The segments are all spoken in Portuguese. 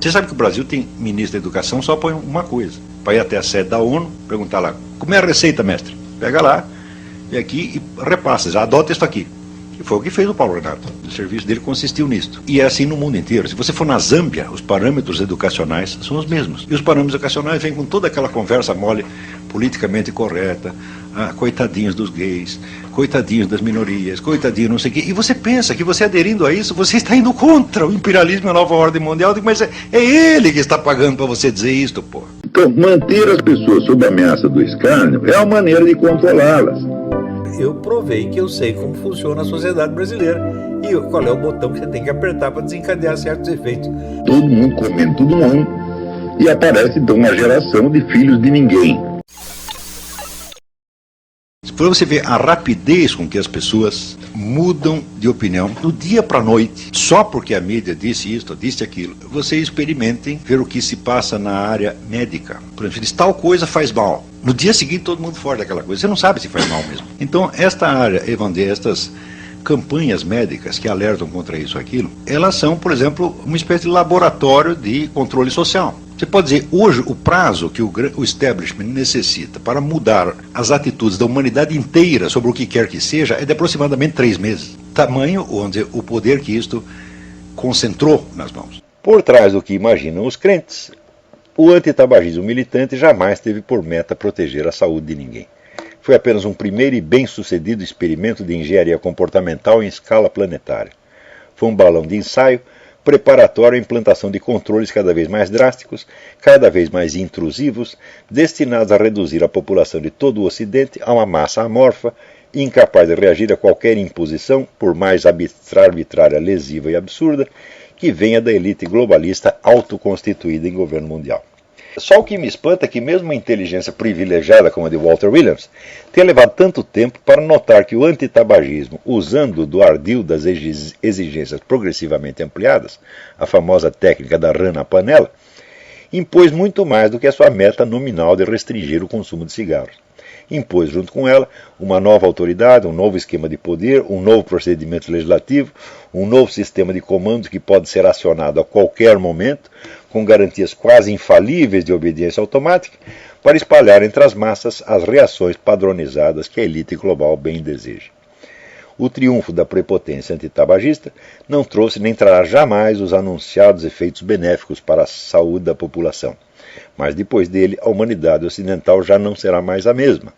Você sabe que o Brasil tem ministro da educação só põe uma coisa, para ir até a sede da ONU, perguntar lá, como é a receita, mestre? Pega lá, vem aqui e repassa, já adota isso aqui. E foi o que fez o Paulo Renato. O serviço dele consistiu nisto. E é assim no mundo inteiro. Se você for na Zâmbia, os parâmetros educacionais são os mesmos. E os parâmetros educacionais vêm com toda aquela conversa mole, politicamente correta, coitadinhos dos gays, coitadinhos das minorias, coitadinhos não sei o quê. E você pensa que você aderindo a isso, você está indo contra o imperialismo e a nova ordem mundial. Mas é ele que está pagando para você dizer isto, pô. Então, manter as pessoas sob a ameaça do escárnio é uma maneira de controlá-las. Eu provei que eu sei como funciona a sociedade brasileira e qual é o botão que você tem que apertar para desencadear certos efeitos. Todo mundo comendo todo mundo e aparece então uma geração de filhos de ninguém. Para você ver a rapidez com que as pessoas mudam de opinião do dia para a noite, só porque a mídia disse isto, disse aquilo. Vocês experimentem ver o que se passa na área médica. Por exemplo, diz tal coisa faz mal. No dia seguinte todo mundo foge daquela coisa. Você não sabe se faz mal mesmo. Então esta área, estas campanhas médicas que alertam contra isso ou aquilo, elas são, por exemplo, uma espécie de laboratório de controle social. Você pode dizer, hoje o prazo que o establishment necessita para mudar as atitudes da humanidade inteira sobre o que quer que seja é de aproximadamente 3 meses. Tamanho onde o poder que isto concentrou nas mãos. Por trás do que imaginam os crentes, o antitabagismo militante jamais teve por meta proteger a saúde de ninguém. Foi apenas um primeiro e bem-sucedido experimento de engenharia comportamental em escala planetária. Foi um balão de ensaio preparatório à implantação de controles cada vez mais drásticos, cada vez mais intrusivos, destinados a reduzir a população de todo o Ocidente a uma massa amorfa, incapaz de reagir a qualquer imposição, por mais arbitrária, lesiva e absurda, que venha da elite globalista autoconstituída em governo mundial. Só o que me espanta é que mesmo uma inteligência privilegiada como a de Walter Williams tenha levado tanto tempo para notar que o antitabagismo, usando do ardil das exigências progressivamente ampliadas, a famosa técnica da rã na panela, impôs muito mais do que a sua meta nominal de restringir o consumo de cigarros. Impôs junto com ela uma nova autoridade, um novo esquema de poder, um novo procedimento legislativo, um novo sistema de comandos que pode ser acionado a qualquer momento, com garantias quase infalíveis de obediência automática, para espalhar entre as massas as reações padronizadas que a elite global bem deseja. O triunfo da prepotência antitabagista não trouxe nem trará jamais os anunciados efeitos benéficos para a saúde da população. Mas depois dele, a humanidade ocidental já não será mais a mesma.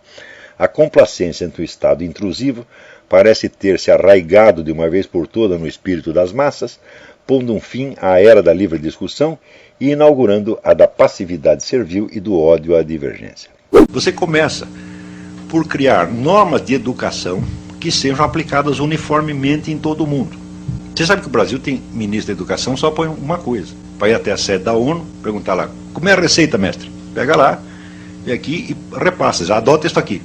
A complacência ante o Estado intrusivo parece ter se arraigado de uma vez por toda no espírito das massas, pondo um fim à era da livre discussão e inaugurando a da passividade servil e do ódio à divergência. Você começa por criar normas de educação que sejam aplicadas uniformemente em todo o mundo. Você sabe que o Brasil tem ministro da educação só põe uma coisa, para ir até a sede da ONU, perguntar lá, como é a receita, mestre? Pega lá, vem aqui e repassa, já adota isso aqui.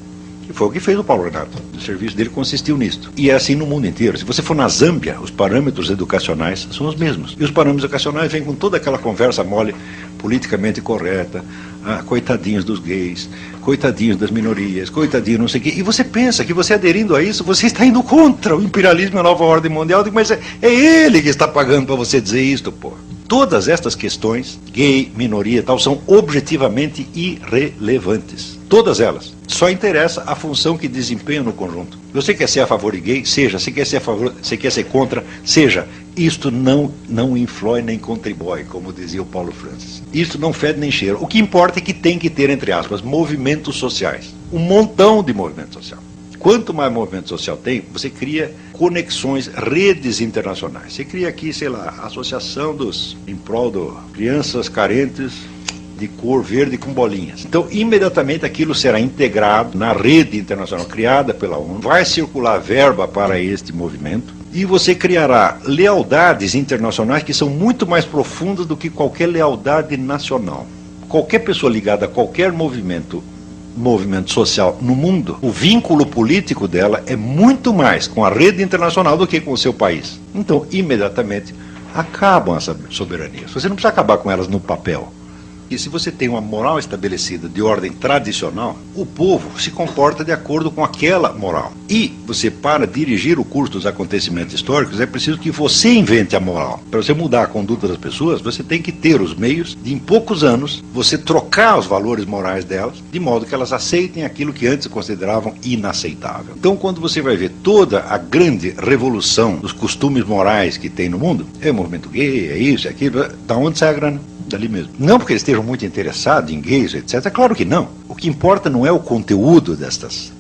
E foi o que fez o Paulo Renato. O serviço dele consistiu nisto. E é assim no mundo inteiro. Se você for na Zâmbia, os parâmetros educacionais são os mesmos. E os parâmetros educacionais vêm com toda aquela conversa mole, politicamente correta, coitadinhos dos gays, coitadinhos das minorias, coitadinhos não sei o quê. E você pensa que você aderindo a isso, você está indo contra o imperialismo e a nova ordem mundial. Mas é ele que está pagando para você dizer isto, pô. Todas estas questões, gay, minoria e tal, são objetivamente irrelevantes. Todas elas. Só interessa a função que desempenham no conjunto. Você quer ser a favor de gay? Seja. Você quer ser a favor, você quer ser contra? Seja. Isto não influi nem contribui, como dizia o Paulo Francis. Isto não fede nem cheira. O que importa é que tem que ter, entre aspas, movimentos sociais. Um montão de movimento social. Quanto mais movimento social tem, você cria conexões, redes internacionais. Você cria aqui, sei lá, a associação em prol de crianças carentes de cor verde com bolinhas. Então, imediatamente aquilo será integrado na rede internacional criada pela ONU, vai circular verba para este movimento e você criará lealdades internacionais que são muito mais profundas do que qualquer lealdade nacional. Qualquer pessoa ligada a qualquer movimento social no mundo, o vínculo político dela é muito mais com a rede internacional do que com o seu país. Então, imediatamente, acabam essas soberanias. Você não precisa acabar com elas no papel. E se você tem uma moral estabelecida de ordem tradicional, o povo se comporta de acordo com aquela moral. E você, para dirigir o curso dos acontecimentos históricos, é preciso que você invente a moral. Para você mudar a conduta das pessoas, você tem que ter os meios de, em poucos anos, você trocar os valores morais delas, de modo que elas aceitem aquilo que antes consideravam inaceitável. Então, quando você vai ver toda a grande revolução dos costumes morais que tem no mundo, é o movimento gay, é isso, é aquilo, da onde sai a grana? Dali mesmo. Não porque eles estejam muito interessados em gays, etc. Claro que não. O que importa não é o conteúdo destes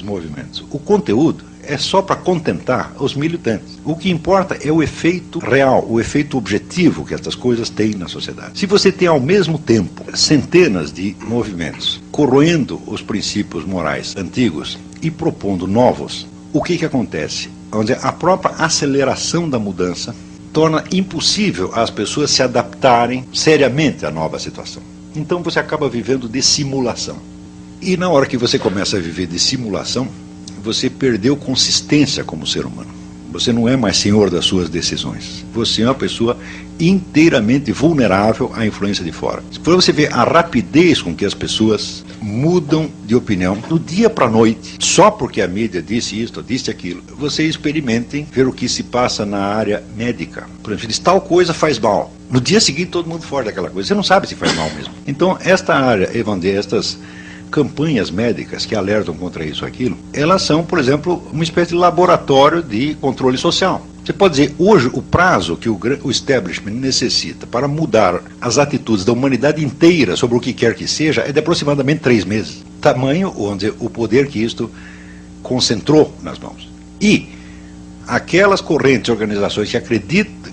movimentos. O conteúdo é só para contentar os militantes. O que importa é o efeito real, o efeito objetivo que essas coisas têm na sociedade. Se você tem ao mesmo tempo centenas de movimentos corroendo os princípios morais antigos e propondo novos, o que acontece? Onde a própria aceleração da mudança torna impossível as pessoas se adaptarem seriamente à nova situação. Então você acaba vivendo de simulação. E na hora que você começa a viver de simulação, você perdeu consistência como ser humano. Você não é mais senhor das suas decisões. Você é uma pessoa inteiramente vulnerável à influência de fora. Para você ver a rapidez com que as pessoas mudam de opinião do dia para a noite, só porque a mídia disse isto, disse aquilo, vocês experimentem ver o que se passa na área médica. Por exemplo, diz tal coisa faz mal. No dia seguinte todo mundo foge daquela coisa. Você não sabe se faz mal mesmo. Então esta área, estas campanhas médicas que alertam contra isso ou aquilo, elas são, por exemplo, uma espécie de laboratório de controle social. Você pode dizer, hoje o prazo que o establishment necessita para mudar as atitudes da humanidade inteira sobre o que quer que seja é de aproximadamente 3 meses. Tamanho onde o poder que isto concentrou nas mãos. E aquelas correntes, organizações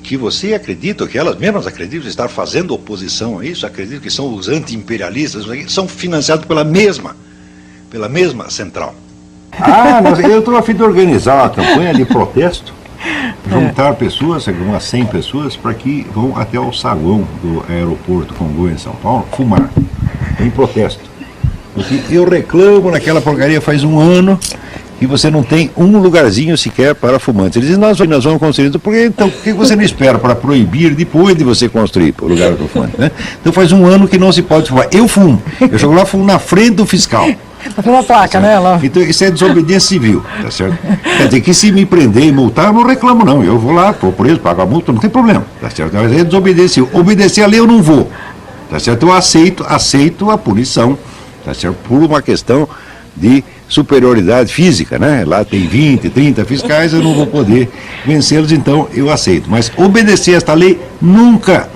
que você acredita, que elas mesmas acreditam estar fazendo oposição a isso, acreditam que são os anti-imperialistas, são financiados pela mesma central. Mas eu estou a fim de organizar uma campanha de protesto, juntar pessoas, umas 100 pessoas, para que vão até o saguão do aeroporto Congonhas, em São Paulo, fumar, em protesto. Porque eu reclamo naquela porcaria faz um ano, e você não tem um lugarzinho sequer para fumantes. Eles dizem, nós vamos construir. Então, por que você não espera para proibir depois de você construir o lugar para fumante? Né? Então faz um ano que não se pode fumar. Eu fumo. Eu chego lá, fumo na frente do fiscal. Uma placa, né? Lá. Então isso é desobediência civil, tá certo? Quer dizer que se me prender e multar, eu não reclamo não. Eu vou lá, estou preso, pago a multa, não tem problema, tá certo? Mas é desobediência civil. Obedecer a lei eu não vou, tá certo? Eu aceito a punição, tá certo? Por uma questão de superioridade física, né? Lá tem 20, 30 fiscais, eu não vou poder vencê-los, então eu aceito. Mas obedecer esta lei, nunca,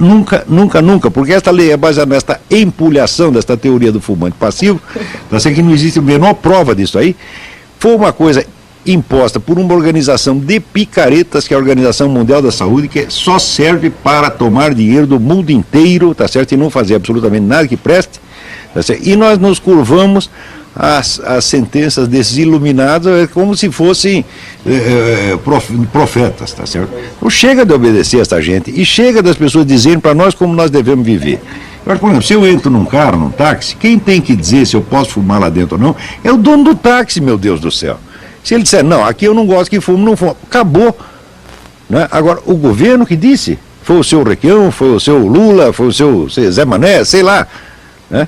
porque esta lei é baseada nesta empulhação, desta teoria do fumante passivo, tá certo que não existe a menor prova disso aí, foi uma coisa imposta por uma organização de picaretas, que é a Organização Mundial da Saúde, que só serve para tomar dinheiro do mundo inteiro, tá certo? E não fazer absolutamente nada que preste, tá certo? E nós nos curvamos as sentenças desses iluminados como se fossem profetas, tá certo? Então chega de obedecer a essa gente e chega das pessoas dizerem para nós como nós devemos viver. Agora, por exemplo, se eu entro num carro, num táxi, quem tem que dizer se eu posso fumar lá dentro ou não é o dono do táxi, meu Deus do céu. Se ele disser, não, aqui eu não gosto que fumo, não fumo, acabou. Né? Agora, o governo que disse, foi o seu Requião, foi o seu Lula, foi o seu Zé Mané, sei lá, né?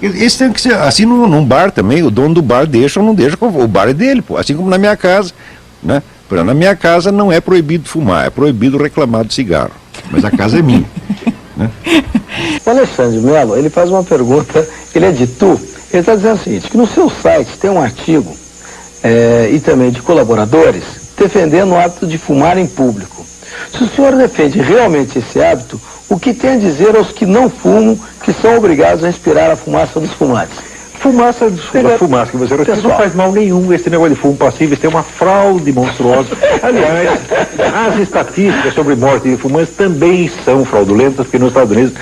Esse tem que ser assim num bar também, o dono do bar deixa ou não deixa, o bar é dele, pô. Assim como na minha casa, né? Na minha casa não é proibido fumar, é proibido reclamar de cigarro, mas a casa é minha, né? O Alexandre Mello, ele faz uma pergunta, ele é de Tu, ele está dizendo o seguinte, que no seu site tem um artigo e também de colaboradores defendendo o hábito de fumar em público. Se o senhor defende realmente esse hábito, o que tem a dizer aos que não fumam, que são obrigados a respirar a fumaça dos fumantes? Fumaça, desculpa, a fumaça que você respira não faz mal nenhum. Esse negócio de fumo passivo, isso é uma fraude monstruosa. Aliás, as estatísticas sobre morte de fumantes também são fraudulentas, porque nos Estados Unidos,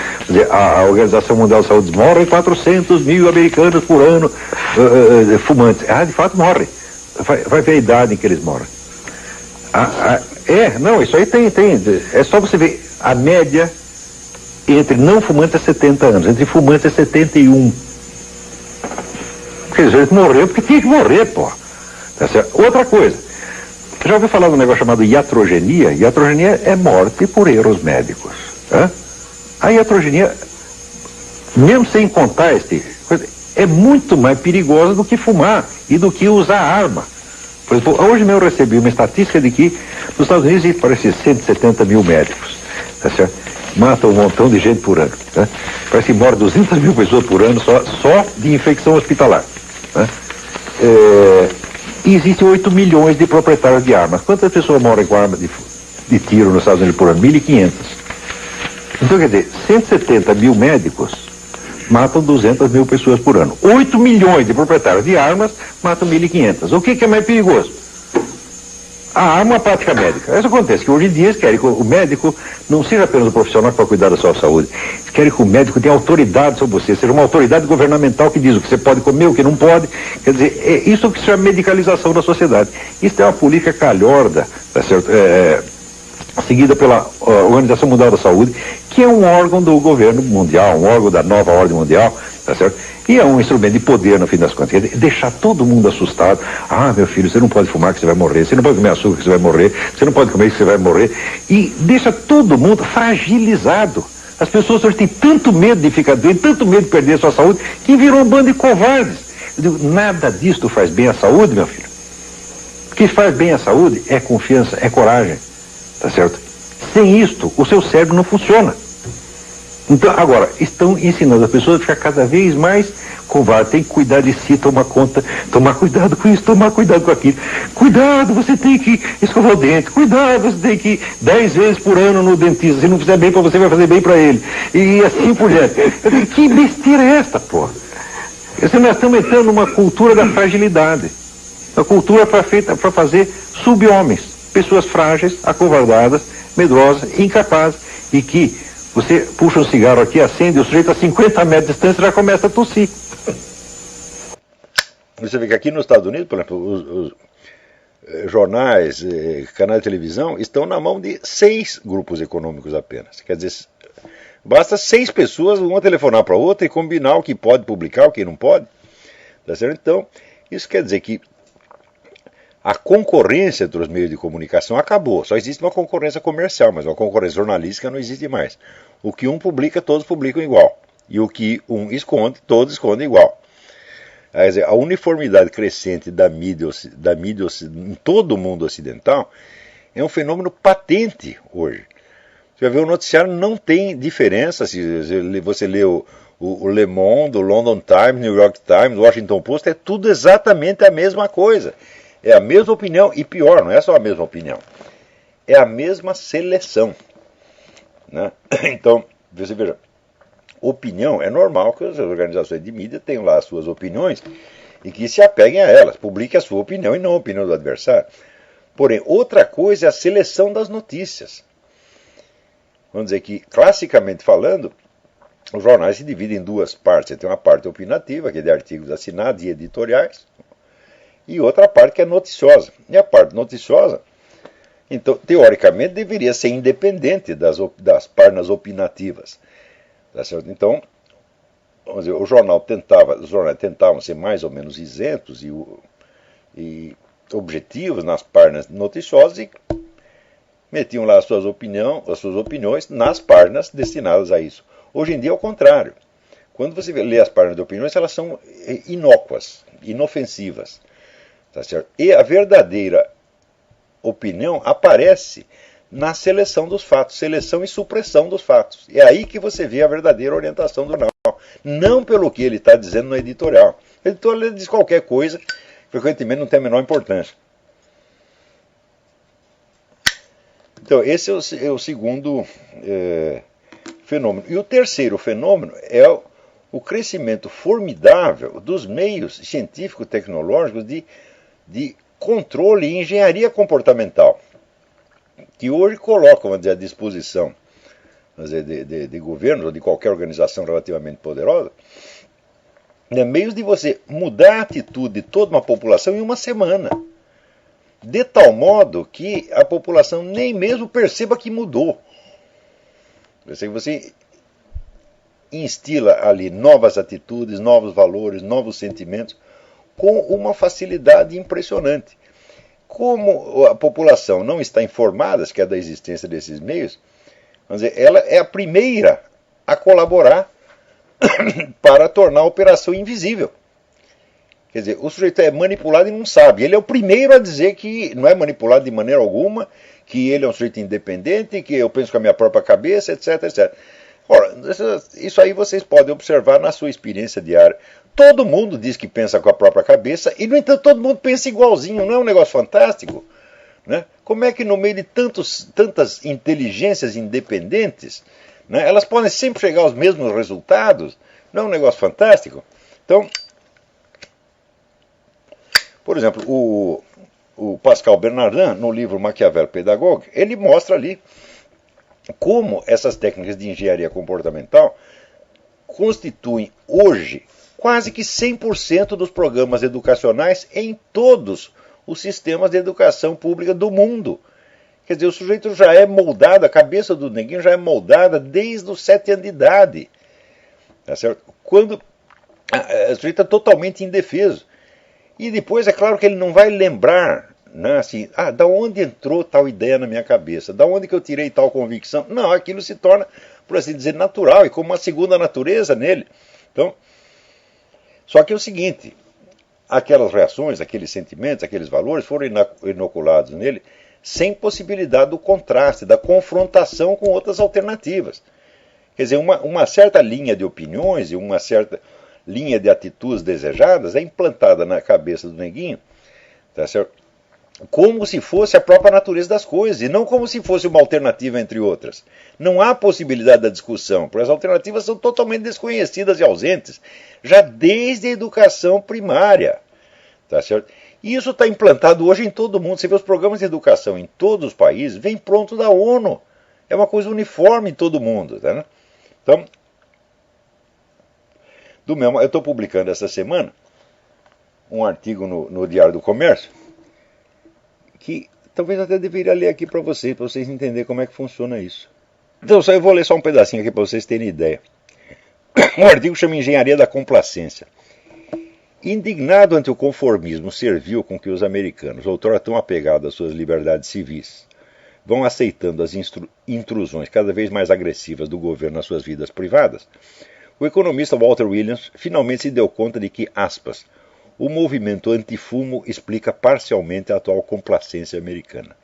a Organização Mundial de Saúde morrem 400 mil americanos por ano fumantes. De fato morrem. Vai ver a idade em que eles morrem. Não, isso aí tem. É só você ver a média entre não fumantes é 70 anos, entre fumantes é 71. Quer dizer, morreu porque tinha que morrer, pô. Tá certo? Outra coisa, você já ouviu falar de um negócio chamado iatrogenia? Iatrogenia é morte por erros médicos. A iatrogenia mesmo sem contar é muito mais perigosa do que fumar e do que usar arma. Por exemplo, hoje mesmo eu recebi uma estatística de que nos Estados Unidos parece 170 mil médicos, tá certo? Matam um montão de gente por ano, né? Parece que morre 200 mil pessoas por ano só de infecção hospitalar, né? E existem 8 milhões de proprietários de armas. Quantas pessoas moram com arma de tiro nos Estados Unidos por ano? 1.500. Então, quer dizer, 170 mil médicos matam 200 mil pessoas por ano. 8 milhões de proprietários de armas matam 1.500. O que é mais perigoso? A arma ou a prática médica? Isso acontece, que hoje em dia eles querem que o médico não seja apenas um profissional para cuidar da sua saúde. Eles querem que o médico tenha autoridade sobre você, seja uma autoridade governamental que diz o que você pode comer, o que não pode. Quer dizer, é isso que se chama medicalização da sociedade. Isso é uma política calhorda, tá certo? Seguida pela Organização Mundial da Saúde, que é um órgão do governo mundial, um órgão da nova ordem mundial, tá certo? E é um instrumento de poder, no fim das contas. Quer dizer, deixar todo mundo assustado. Ah, meu filho, você não pode fumar que você vai morrer, você não pode comer açúcar que você vai morrer, você não pode comer que você vai morrer. E deixa todo mundo fragilizado. As pessoas hoje têm tanto medo de ficar doente, tanto medo de perder a sua saúde, que virou um bando de covardes. Eu digo, nada disto faz bem à saúde, meu filho. O que faz bem à saúde é confiança, é coragem. Tá certo? Sem isto, o seu cérebro não funciona. Então, agora, estão ensinando as pessoas a ficar cada vez mais covardes. Tem que cuidar de si, tomar cuidado com isso, tomar cuidado com aquilo. Cuidado, você tem que escovar o dente. Cuidado, você tem que ir 10 vezes por ano no dentista. Se não fizer bem para você, vai fazer bem para ele. E assim por diante. Que besteira é esta, pô? Nós estamos entrando numa cultura da fragilidade. Uma cultura feita para fazer sub-homens. Pessoas frágeis, acovardadas, medrosas, incapazes, e que você puxa um cigarro aqui, acende, o sujeito a 50 metros de distância já começa a tossir. Você vê que aqui nos Estados Unidos, por exemplo, os jornais, canais de televisão, estão na mão de 6 grupos econômicos apenas. Quer dizer, basta 6 pessoas, uma telefonar para outra e combinar o que pode publicar, o que não pode. Tá certo? Então, isso quer dizer que a concorrência entre os meios de comunicação acabou. Só existe uma concorrência comercial, mas uma concorrência jornalística não existe mais. O que um publica, todos publicam igual. E o que um esconde, todos escondem igual. Quer dizer, a uniformidade crescente da mídia em todo o mundo ocidental é um fenômeno patente hoje. Você vai ver, o noticiário não tem diferença se você lê o Le Monde, o London Times, New York Times, o Washington Post, é tudo exatamente a mesma coisa. É a mesma opinião, e pior, não é só a mesma opinião, é a mesma seleção. Né? Então, você veja, opinião é normal que as organizações de mídia tenham lá as suas opiniões e que se apeguem a elas, publique a sua opinião e não a opinião do adversário. Porém, outra coisa é a seleção das notícias. Vamos dizer que, classicamente falando, os jornais se dividem em 2 partes. Você tem uma parte opinativa, que é de artigos assinados e editoriais, e outra parte que é noticiosa. E a parte noticiosa, então, teoricamente, deveria ser independente das páginas opinativas. Tá certo? Então, vamos dizer, os jornais tentavam ser mais ou menos isentos e objetivos nas páginas noticiosas e metiam lá as suas opiniões nas páginas destinadas a isso. Hoje em dia é o contrário. Quando você lê as páginas de opiniões, elas são inócuas, inofensivas. Tá certo? E a verdadeira opinião aparece na seleção dos fatos, seleção e supressão dos fatos. É aí que você vê a verdadeira orientação do jornal. Não pelo que ele está dizendo no editorial. O editorial diz qualquer coisa, frequentemente não tem a menor importância. Então, esse é o segundo fenômeno. E o terceiro fenômeno é o crescimento formidável dos meios científico-tecnológicos de controle e engenharia comportamental, que hoje colocam, vamos dizer, à disposição, vamos dizer, de governos ou de qualquer organização relativamente poderosa, meios de você mudar a atitude de toda uma população em uma semana, de tal modo que a população nem mesmo perceba que mudou. Você instila ali novas atitudes, novos valores, novos sentimentos, com uma facilidade impressionante. Como a população não está informada sequer da existência desses meios, vamos dizer, ela é a primeira a colaborar para tornar a operação invisível. Quer dizer, o sujeito é manipulado e não sabe. Ele é o primeiro a dizer que não é manipulado de maneira alguma, que ele é um sujeito independente, que eu penso com a minha própria cabeça, etc, etc. Ora, isso aí vocês podem observar na sua experiência diária. Todo mundo diz que pensa com a própria cabeça e, no entanto, todo mundo pensa igualzinho. Não é um negócio fantástico? Né? Como é que no meio de tantas inteligências independentes, né, elas podem sempre chegar aos mesmos resultados? Não é um negócio fantástico? Então, por exemplo, o Pascal Bernardin, no livro Maquiavel Pedagogue, ele mostra ali como essas técnicas de engenharia comportamental constituem hoje quase que 100% dos programas educacionais em todos os sistemas de educação pública do mundo. Quer dizer, o sujeito já é moldado, a cabeça do neguinho já é moldada desde os 7 anos de idade. Tá certo? Quando o sujeito é totalmente indefeso. E depois é claro que ele não vai lembrar, né, assim, da onde entrou tal ideia na minha cabeça, da onde que eu tirei tal convicção. Não, aquilo se torna, por assim dizer, natural e como uma segunda natureza nele. Então, só que é o seguinte, aquelas reações, aqueles sentimentos, aqueles valores foram inoculados nele sem possibilidade do contraste, da confrontação com outras alternativas. Quer dizer, uma certa linha de opiniões e uma certa linha de atitudes desejadas é implantada na cabeça do neguinho, tá certo? Como se fosse a própria natureza das coisas, e não como se fosse uma alternativa entre outras. Não há possibilidade da discussão, porque as alternativas são totalmente desconhecidas e ausentes, já desde a educação primária. Tá certo? E isso está implantado hoje em todo mundo. Você vê os programas de educação em todos os países, vem pronto da ONU. É uma coisa uniforme em todo mundo. Tá, né? Então, eu estou publicando essa semana um artigo no Diário do Comércio, que talvez até deveria ler aqui para vocês entenderem como é que funciona isso. Então, eu vou ler só um pedacinho aqui para vocês terem ideia. O artigo chama Engenharia da Complacência. Indignado ante o conformismo servil com que os americanos, outrora tão apegados às suas liberdades civis, vão aceitando as intrusões cada vez mais agressivas do governo nas suas vidas privadas, o economista Walter Williams finalmente se deu conta de que, aspas, o movimento antifumo explica parcialmente a atual complacência americana.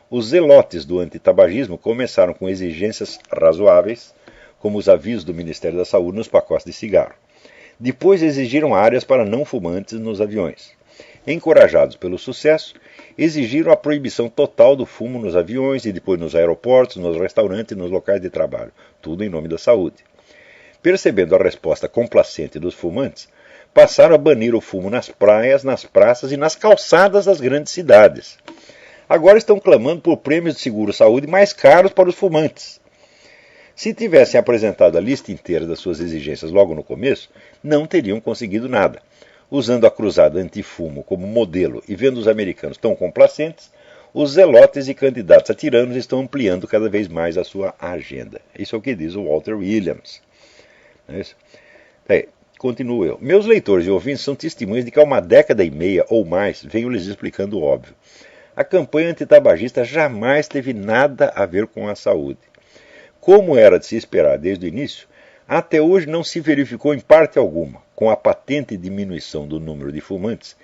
Os zelotes do antitabagismo começaram com exigências razoáveis, como os avisos do Ministério da Saúde nos pacotes de cigarro. Depois exigiram áreas para não fumantes nos aviões. Encorajados pelo sucesso, exigiram a proibição total do fumo nos aviões e depois nos aeroportos, nos restaurantes e nos locais de trabalho, tudo em nome da saúde. Percebendo a resposta complacente dos fumantes, passaram a banir o fumo nas praias, nas praças e nas calçadas das grandes cidades. Agora estão clamando por prêmios de seguro-saúde mais caros para os fumantes. Se tivessem apresentado a lista inteira das suas exigências logo no começo, não teriam conseguido nada. Usando a cruzada antifumo como modelo e vendo os americanos tão complacentes, os zelotes e candidatos a tiranos estão ampliando cada vez mais a sua agenda. Isso é o que diz o Walter Williams. Não é isso? Continuo eu. Meus leitores e ouvintes são testemunhas de que há uma década e meia ou mais venho lhes explicando o óbvio. A campanha antitabagista jamais teve nada a ver com a saúde. Como era de se esperar desde o início, até hoje não se verificou em parte alguma, com a patente diminuição do número de fumantes,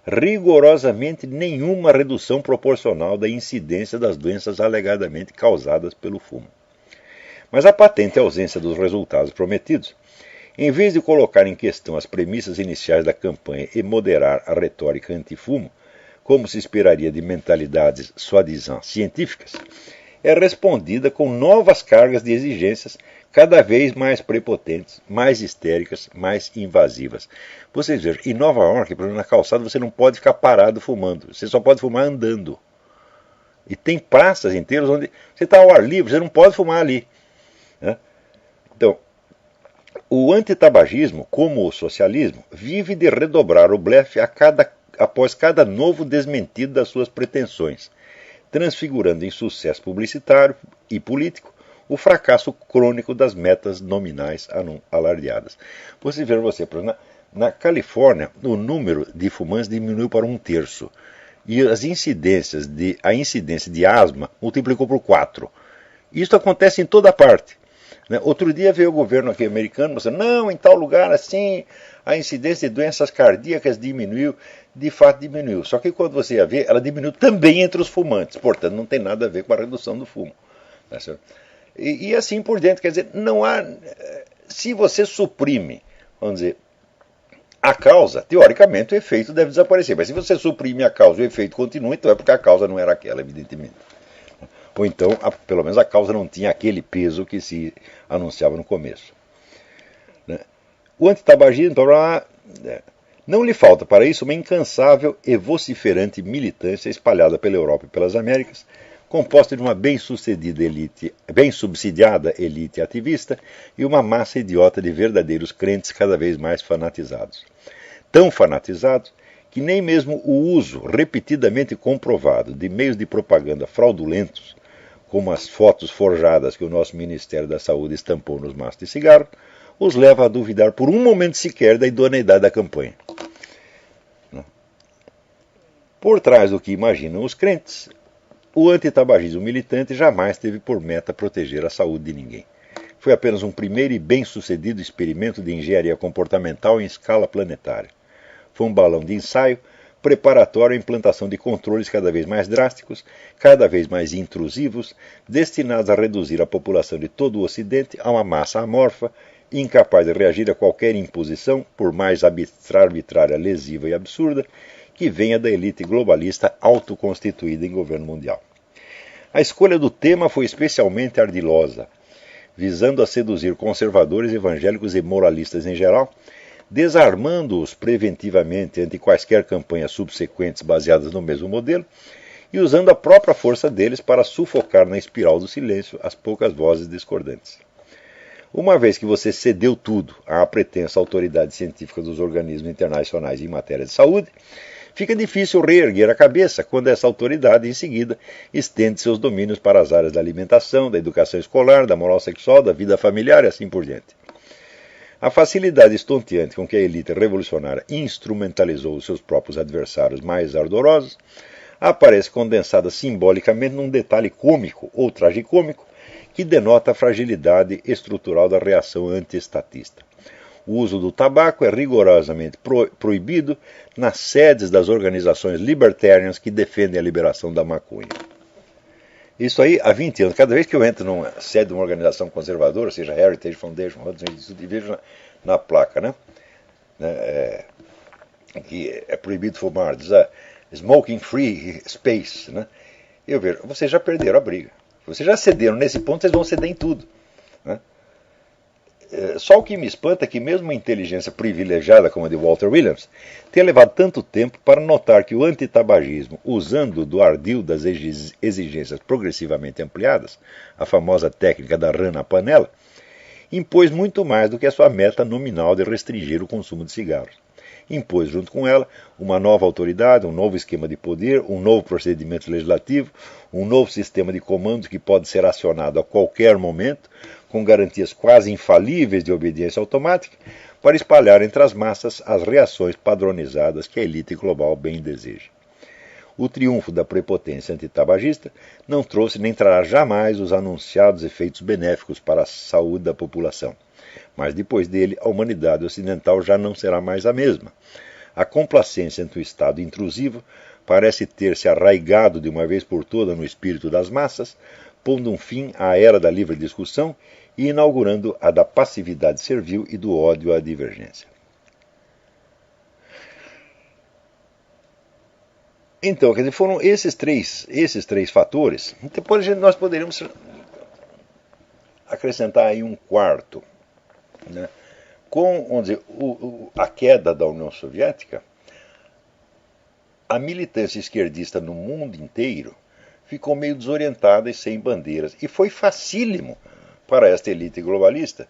rigorosamente nenhuma redução proporcional da incidência das doenças alegadamente causadas pelo fumo. Mas a patente ausência dos resultados prometidos, em vez de colocar em questão as premissas iniciais da campanha e moderar a retórica antifumo, como se esperaria de mentalidades soi-disant científicas, é respondida com novas cargas de exigências cada vez mais prepotentes, mais histéricas, mais invasivas. Vocês vejam, em Nova York, por exemplo, na calçada, você não pode ficar parado fumando, você só pode fumar andando. E tem praças inteiras onde você está ao ar livre, você não pode fumar ali. Né? Então, o antitabagismo, como o socialismo, vive de redobrar o blefe após cada novo desmentido das suas pretensões, transfigurando em sucesso publicitário e político o fracasso crônico das metas nominais alardeadas. Você vê, por exemplo, na Califórnia, o número de fumantes diminuiu para 1/3. E a incidência de asma multiplicou por 4. Isso acontece em toda parte. Né? Outro dia veio o governo aqui americano mostrando, não, em tal lugar assim, a incidência de doenças cardíacas diminuiu. De fato diminuiu. Só que quando você ia ver, ela diminuiu também entre os fumantes. Portanto, não tem nada a ver com a redução do fumo. Tá certo? E assim por diante. Quer dizer, não há. Se você suprime, vamos dizer, a causa, teoricamente o efeito deve desaparecer. Mas se você suprime a causa e o efeito continua, então é porque a causa não era aquela, evidentemente. Ou então, pelo menos a causa não tinha aquele peso que se anunciava no começo. Né? O antitabagismo, não lhe falta para isso uma incansável e vociferante militância espalhada pela Europa e pelas Américas, composta de uma bem subsidiada elite ativista e uma massa idiota de verdadeiros crentes cada vez mais fanatizados. Tão fanatizados que nem mesmo o uso repetidamente comprovado de meios de propaganda fraudulentos, como as fotos forjadas que o nosso Ministério da Saúde estampou nos maços de cigarro, os leva a duvidar por um momento sequer da idoneidade da campanha. Por trás do que imaginam os crentes, o antitabagismo militante jamais teve por meta proteger a saúde de ninguém. Foi apenas um primeiro e bem-sucedido experimento de engenharia comportamental em escala planetária. Foi um balão de ensaio preparatório à implantação de controles cada vez mais drásticos, cada vez mais intrusivos, destinados a reduzir a população de todo o Ocidente a uma massa amorfa, incapaz de reagir a qualquer imposição, por mais arbitrária, lesiva e absurda, que venha da elite globalista autoconstituída em governo mundial. A escolha do tema foi especialmente ardilosa, visando a seduzir conservadores, evangélicos e moralistas em geral, desarmando-os preventivamente ante quaisquer campanhas subsequentes baseadas no mesmo modelo e usando a própria força deles para sufocar na espiral do silêncio as poucas vozes discordantes. Uma vez que você cedeu tudo à pretensa autoridade científica dos organismos internacionais em matéria de saúde, fica difícil reerguer a cabeça quando essa autoridade, em seguida, estende seus domínios para as áreas da alimentação, da educação escolar, da moral sexual, da vida familiar e assim por diante. A facilidade estonteante com que a elite revolucionária instrumentalizou os seus próprios adversários mais ardorosos aparece condensada simbolicamente num detalhe cômico ou tragicômico que denota a fragilidade estrutural da reação antiestatista. O uso do tabaco é rigorosamente proibido nas sedes das organizações libertarians que defendem a liberação da maconha. Isso aí há 20 anos. Cada vez que eu entro numa sede de uma organização conservadora, seja Heritage Foundation, e vejo na placa, né? Que é proibido fumar, diz smoking free space, né? Eu vejo, vocês já perderam a briga. Vocês já cederam nesse ponto, vocês vão ceder em tudo. Né? Só o que me espanta é que mesmo uma inteligência privilegiada como a de Walter Williams tenha levado tanto tempo para notar que o antitabagismo, usando do ardil das exigências progressivamente ampliadas, a famosa técnica da rã na panela, impôs muito mais do que a sua meta nominal de restringir o consumo de cigarros. Impôs junto com ela uma nova autoridade, um novo esquema de poder, um novo procedimento legislativo, um novo sistema de comando que pode ser acionado a qualquer momento, com garantias quase infalíveis de obediência automática, para espalhar entre as massas as reações padronizadas que a elite global bem deseja. O triunfo da prepotência antitabagista não trouxe nem trará jamais os anunciados efeitos benéficos para a saúde da população. Mas depois dele, a humanidade ocidental já não será mais a mesma. A complacência ante o Estado intrusivo parece ter se arraigado de uma vez por toda no espírito das massas, pondo um fim à era da livre discussão e inaugurando a da passividade servil e do ódio à divergência. Então, quer dizer, foram esses três fatores. Depois nós poderíamos acrescentar aí um quarto. Né? Com, vamos dizer, a queda da União Soviética, a militância esquerdista no mundo inteiro ficou meio desorientada e sem bandeiras. E foi facílimo para esta elite globalista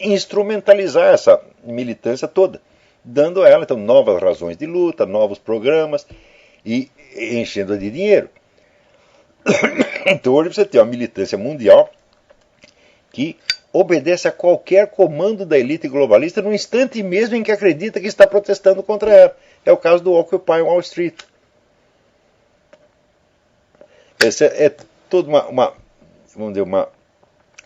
instrumentalizar essa militância toda, dando a ela então novas razões de luta, novos programas e enchendo-a de dinheiro. Então hoje você tem uma militância mundial que obedece a qualquer comando da elite globalista no instante mesmo em que acredita que está protestando contra ela. É o caso do Occupy Wall Street. Essa é toda uma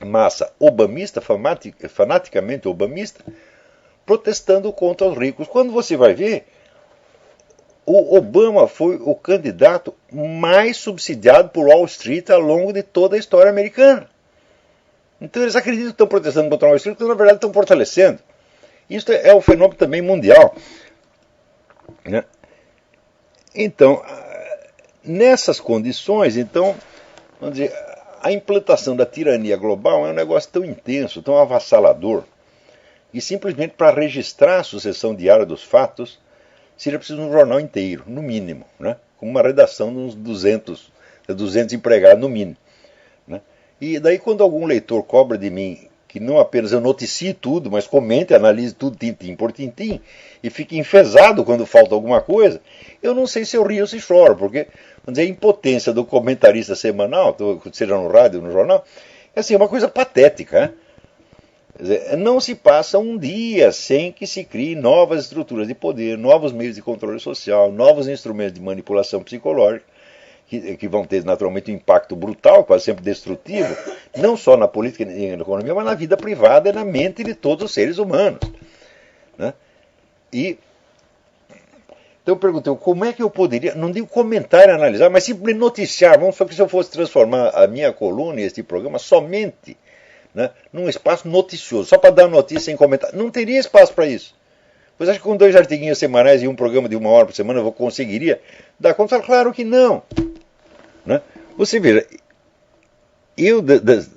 massa obamista, fanaticamente obamista, protestando contra os ricos. Quando você vai ver, o Obama foi o candidato mais subsidiado por Wall Street ao longo de toda a história americana. Então eles acreditam que estão protestando contra Wall Street, mas na verdade estão fortalecendo. Isso é um fenômeno também mundial, né? Então, nessas condições, então, vamos dizer, a implantação da tirania global é um negócio tão intenso, tão avassalador, e simplesmente para registrar a sucessão diária dos fatos, seria preciso um jornal inteiro, no mínimo, né? Com uma redação de uns 200 empregados, no mínimo, né? E daí, quando algum leitor cobra de mim que não apenas eu noticie tudo, mas comente, analise tudo tintim por tintim, e fique enfesado quando falta alguma coisa, eu não sei se eu rio ou se choro, porque, vamos dizer, a impotência do comentarista semanal, seja no rádio ou no jornal, é assim, uma coisa patética, né? Quer dizer, não se passa um dia sem que se crie novas estruturas de poder, novos meios de controle social, novos instrumentos de manipulação psicológica, que vão ter naturalmente um impacto brutal, quase sempre destrutivo, não só na política e na economia, mas na vida privada e na mente de todos os seres humanos, né? E então eu perguntei, como é que eu poderia, não digo comentar e analisar, mas simplesmente noticiar, vamos supor que se eu fosse transformar a minha coluna e este programa somente, né, num espaço noticioso, só para dar notícia sem comentar, não teria espaço para isso. Pois acho que com 2 artiguinhos semanais e um programa de 1 hora por semana eu conseguiria dar conta? Claro que não, né? Você veja, eu das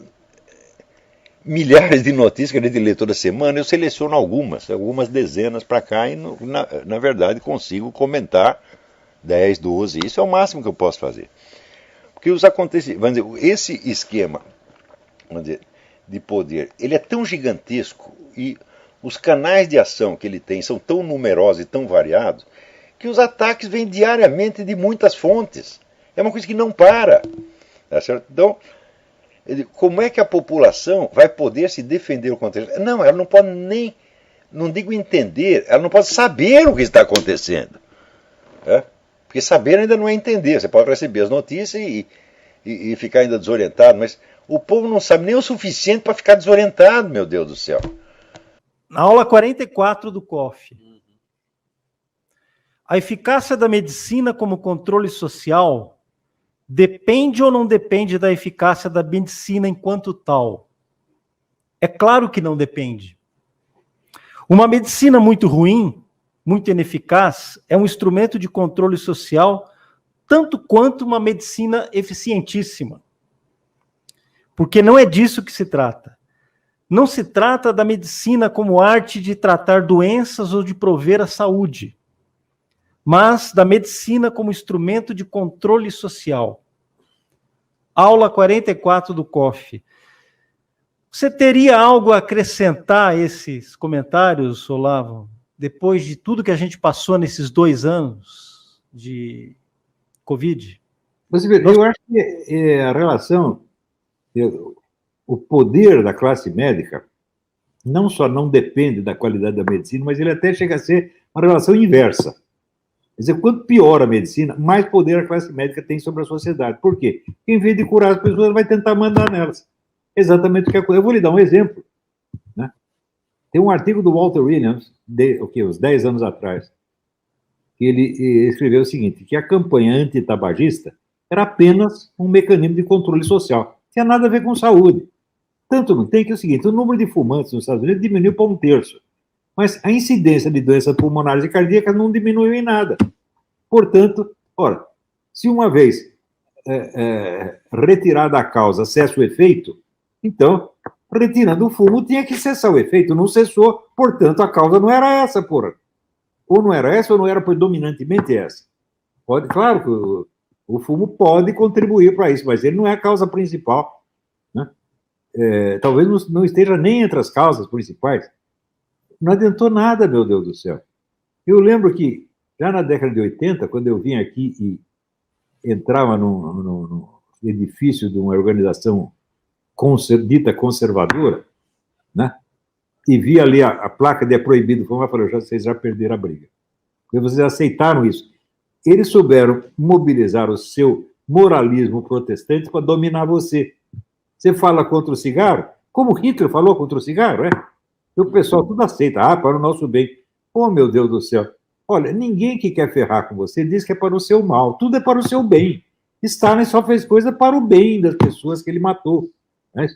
milhares de notícias que a gente lê toda semana, eu seleciono algumas dezenas para cá e na verdade consigo comentar 10, 12, isso é o máximo que eu posso fazer. Porque os acontecimentos, vamos dizer, esse esquema, vamos dizer, de poder, ele é tão gigantesco e os canais de ação que ele tem são tão numerosos e tão variados que os ataques vêm diariamente de muitas fontes. É uma coisa que não para. Tá certo? Então, como é que a população vai poder se defender contra isso? Não, ela não pode nem, não digo entender, ela não pode saber o que está acontecendo. Tá? Porque saber ainda não é entender. Você pode receber as notícias e ficar ainda desorientado, mas o povo não sabe nem o suficiente para ficar desorientado, meu Deus do céu. Na aula 44 do COF. A eficácia da medicina como controle social depende ou não depende da eficácia da medicina enquanto tal? É claro que não depende. Uma medicina muito ruim, muito ineficaz, é um instrumento de controle social tanto quanto uma medicina eficientíssima. Porque não é disso que se trata. Não se trata da medicina como arte de tratar doenças ou de prover a saúde, mas da medicina como instrumento de controle social. Aula 44 do COF. Você teria algo a acrescentar a esses comentários, Olavo, depois de tudo que a gente passou nesses 2 anos de Covid? Você vê, eu acho que a relação, o poder da classe médica não só não depende da qualidade da medicina, mas ele até chega a ser uma relação inversa. Quer dizer, quanto pior a medicina, mais poder a classe médica tem sobre a sociedade. Por quê? Porque, em vez de curar as pessoas, vai tentar mandar nelas. Exatamente o que acontece. Eu vou lhe dar um exemplo, né? Tem um artigo do Walter Williams, uns 10 anos atrás, que ele escreveu o seguinte, que a campanha antitabagista era apenas um mecanismo de controle social. Não tinha nada a ver com saúde. Tanto não tem que é o seguinte, o número de fumantes nos Estados Unidos diminuiu para 1/3. Mas a incidência de doenças pulmonares e cardíacas não diminuiu em nada. Portanto, ora, se uma vez retirada a causa cessa o efeito, então, retirando o fumo, tinha que cessar o efeito. Não cessou, portanto, a causa não era essa, porra. Ou não era essa, ou não era predominantemente essa. Claro que o fumo pode contribuir para isso, mas ele não é a causa principal, né? Talvez não esteja nem entre as causas principais. Não adiantou nada, meu Deus do céu. Eu lembro que, já na década de 80, quando eu vim aqui e entrava num edifício de uma organização dita conservadora, né? E vi ali a placa de é proibido fumar, eu falei, vocês já perderam a briga. Porque vocês aceitaram isso. Eles souberam mobilizar o seu moralismo protestante para dominar você. Você fala contra o cigarro, como Hitler falou contra o cigarro, é? E o pessoal tudo aceita, para o nosso bem. Oh, meu Deus do céu. Olha, ninguém que quer ferrar com você diz que é para o seu mal, tudo é para o seu bem. Stalin só fez coisa para o bem das pessoas que ele matou. Né?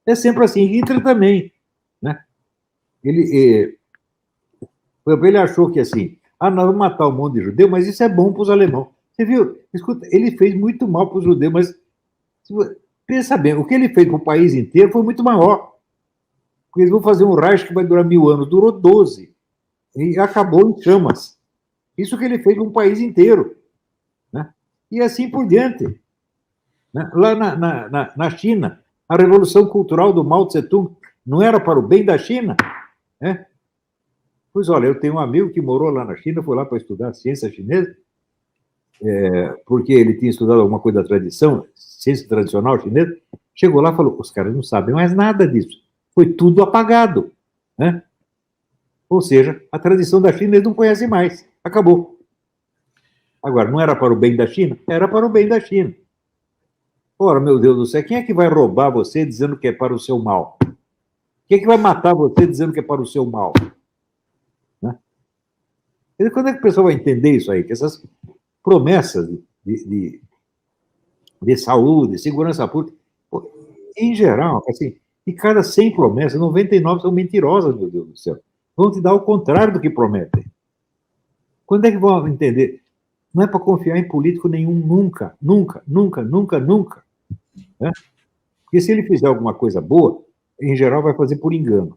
É sempre assim, Hitler também. Né? Ele achou que assim, nós vamos matar um monte de judeu, mas isso é bom para os alemães. Você viu? Escuta, ele fez muito mal para os judeus, mas pensa bem, o que ele fez para o país inteiro foi muito maior. Porque eles vão fazer um Reich que vai durar 1000 anos, durou 12. E acabou em chamas. Isso que ele fez para um país inteiro. Né? E assim por diante. Né? Lá na China, a Revolução Cultural do Mao Tse-tung não era para o bem da China? Né? Pois olha, eu tenho um amigo que morou lá na China, foi lá para estudar ciência chinesa, porque ele tinha estudado alguma coisa da tradição, ciência tradicional chinesa, chegou lá e falou, os caras não sabem mais nada disso, foi tudo apagado, né? Ou seja, a tradição da China eles não conhecem mais, acabou. Agora, não era para o bem da China? Era para o bem da China. Ora, meu Deus do céu, quem é que vai roubar você dizendo que é para o seu mal? Quem é que vai matar você dizendo que é para o seu mal? Né? E quando é que o pessoal vai entender isso aí? Que essas promessas de saúde, segurança pública, em geral, assim, de cada 100 promessas, 99 são mentirosas, meu Deus do céu. Vão te dar o contrário do que prometem. Quando é que vão entender? Não é para confiar em político nenhum, nunca, nunca, nunca, nunca, nunca. Né? Porque se ele fizer alguma coisa boa, em geral vai fazer por engano.